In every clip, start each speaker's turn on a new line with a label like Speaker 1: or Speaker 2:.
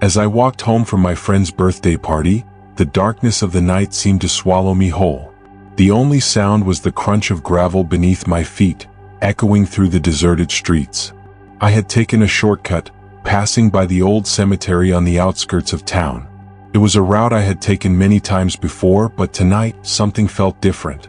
Speaker 1: As I walked home from my friend's birthday party, the darkness of the night seemed to swallow me whole. The only sound was the crunch of gravel beneath my feet, echoing through the deserted streets. I had taken a shortcut, passing by the old cemetery on the outskirts of town. It was a route I had taken many times before, but tonight something felt different.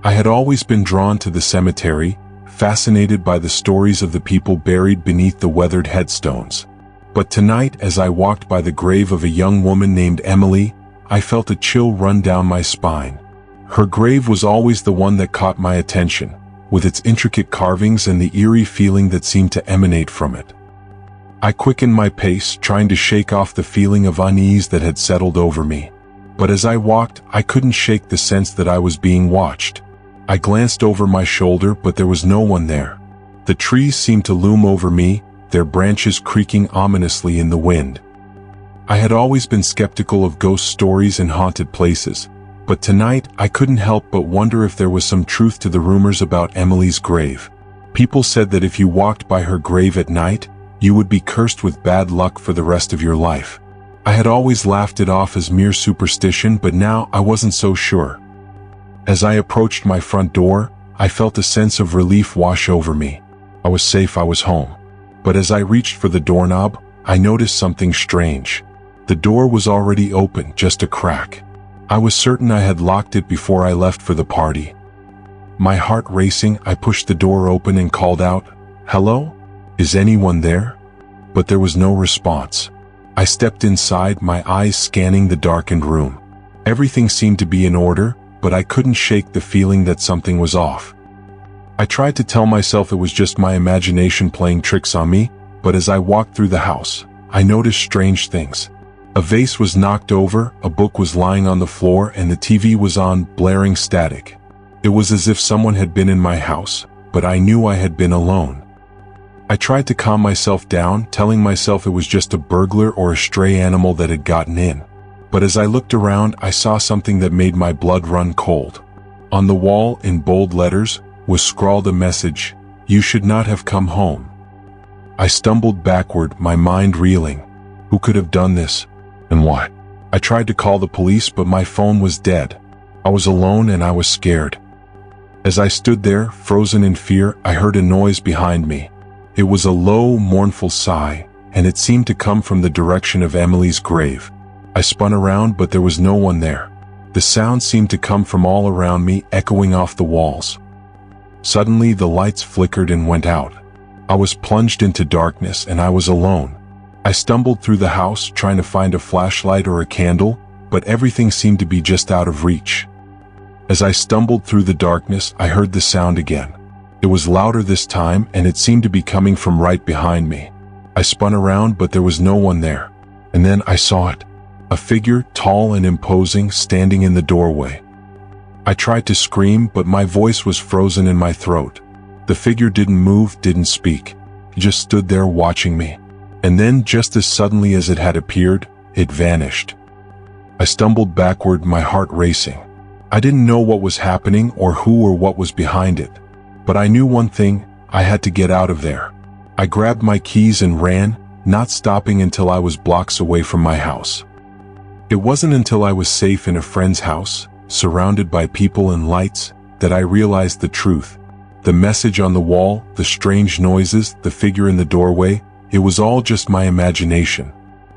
Speaker 1: I had always been drawn to the cemetery, fascinated by the stories of the people buried beneath the weathered headstones. But tonight, as I walked by the grave of a young woman named Emily, I felt a chill run down my spine. Her grave was always the one that caught my attention, with its intricate carvings and the eerie feeling that seemed to emanate from it. I quickened my pace, trying to shake off the feeling of unease that had settled over me. But as I walked, I couldn't shake the sense that I was being watched. I glanced over my shoulder, but there was no one there. The trees seemed to loom over me, their branches creaking ominously in the wind. I had always been skeptical of ghost stories and haunted places, but tonight I couldn't help but wonder if there was some truth to the rumors about Emily's grave. People said that if you walked by her grave at night, you would be cursed with bad luck for the rest of your life. I had always laughed it off as mere superstition, but now I wasn't so sure. As I approached my front door, I felt a sense of relief wash over me. I was safe, I was home. But as I reached for the doorknob, I noticed something strange. The door was already open, just a crack. I was certain I had locked it before I left for the party. My heart racing, I pushed the door open and called out, "Hello? Is anyone there?" But there was no response. I stepped inside, my eyes scanning the darkened room. Everything seemed to be in order, but I couldn't shake the feeling that something was off. I tried to tell myself it was just my imagination playing tricks on me, but as I walked through the house, I noticed strange things. A vase was knocked over, a book was lying on the floor, and the TV was on, blaring static. It was as if someone had been in my house, but I knew I had been alone. I tried to calm myself down, telling myself it was just a burglar or a stray animal that had gotten in. But as I looked around, I saw something that made my blood run cold. On the wall, in bold letters, was scrawled a message, "You should not have come home." I stumbled backward, my mind reeling. Who could have done this? And why? I tried to call the police, but my phone was dead. I was alone and I was scared. As I stood there, frozen in fear, I heard a noise behind me. It was a low, mournful sigh, and it seemed to come from the direction of Emily's grave. I spun around, but there was no one there. The sound seemed to come from all around me, echoing off the walls. Suddenly, the lights flickered and went out. I was plunged into darkness, and I was alone. I stumbled through the house, trying to find a flashlight or a candle, but everything seemed to be just out of reach. As I stumbled through the darkness, I heard the sound again. It was louder this time, and it seemed to be coming from right behind me. I spun around, but there was no one there. And then I saw it. A figure, tall and imposing, standing in the doorway. I tried to scream, but my voice was frozen in my throat. The figure didn't move, didn't speak. It just stood there watching me. And then, just as suddenly as it had appeared, it vanished. I stumbled backward, my heart racing. I didn't know what was happening or who or what was behind it. But I knew one thing, I had to get out of there. I grabbed my keys and ran, not stopping until I was blocks away from my house. It wasn't until I was safe in a friend's house, surrounded by people and lights, that I realized the truth. The message on the wall, the strange noises, the figure in the doorway, it was all just my imagination.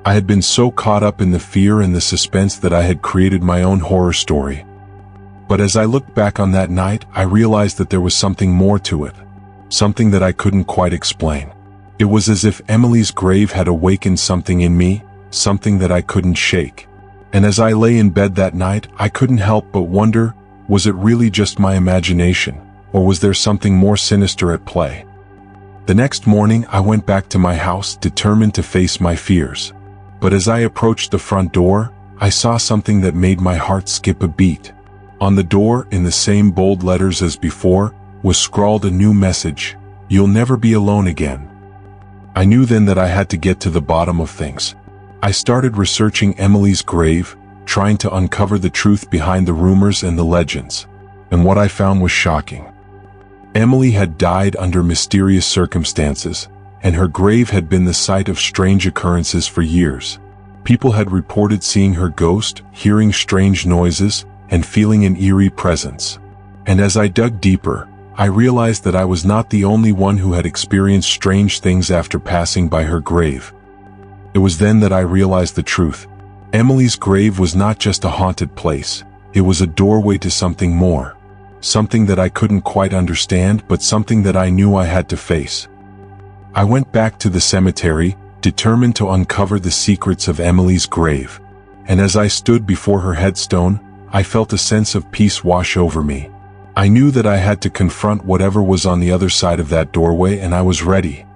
Speaker 1: I had been so caught up in the fear and the suspense that I had created my own horror story. But as I looked back on that night, I realized that there was something more to it. Something that I couldn't quite explain. It was as if Emily's grave had awakened something in me, something that I couldn't shake. And as I lay in bed that night, I couldn't help but wonder, was it really just my imagination, or was there something more sinister at play? The next morning, I went back to my house, determined to face my fears. But as I approached the front door, I saw something that made my heart skip a beat. On the door, in the same bold letters as before, was scrawled a new message, "You'll never be alone again." I knew then that I had to get to the bottom of things. I started researching Emily's grave, trying to uncover the truth behind the rumors and the legends. And what I found was shocking. Emily had died under mysterious circumstances, and her grave had been the site of strange occurrences for years. People had reported seeing her ghost, hearing strange noises, and feeling an eerie presence. And as I dug deeper, I realized that I was not the only one who had experienced strange things after passing by her grave. It was then that I realized the truth. Emily's grave was not just a haunted place, it was a doorway to something more. Something that I couldn't quite understand, but something that I knew I had to face. I went back to the cemetery, determined to uncover the secrets of Emily's grave. And as I stood before her headstone, I felt a sense of peace wash over me. I knew that I had to confront whatever was on the other side of that doorway, and I was ready.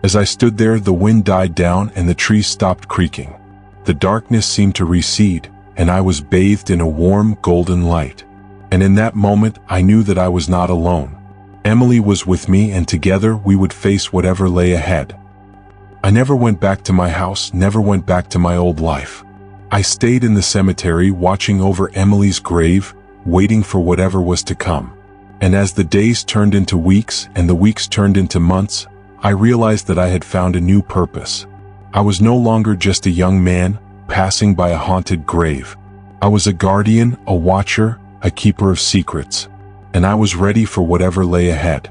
Speaker 1: As I stood there, the wind died down and the trees stopped creaking. The darkness seemed to recede, and I was bathed in a warm, golden light. And in that moment, I knew that I was not alone. Emily was with me, and together we would face whatever lay ahead. I never went back to my house, never went back to my old life. I stayed in the cemetery, watching over Emily's grave, waiting for whatever was to come. And as the days turned into weeks and the weeks turned into months, I realized that I had found a new purpose. I was no longer just a young man passing by a haunted grave. I was a guardian, a watcher, a keeper of secrets. And I was ready for whatever lay ahead.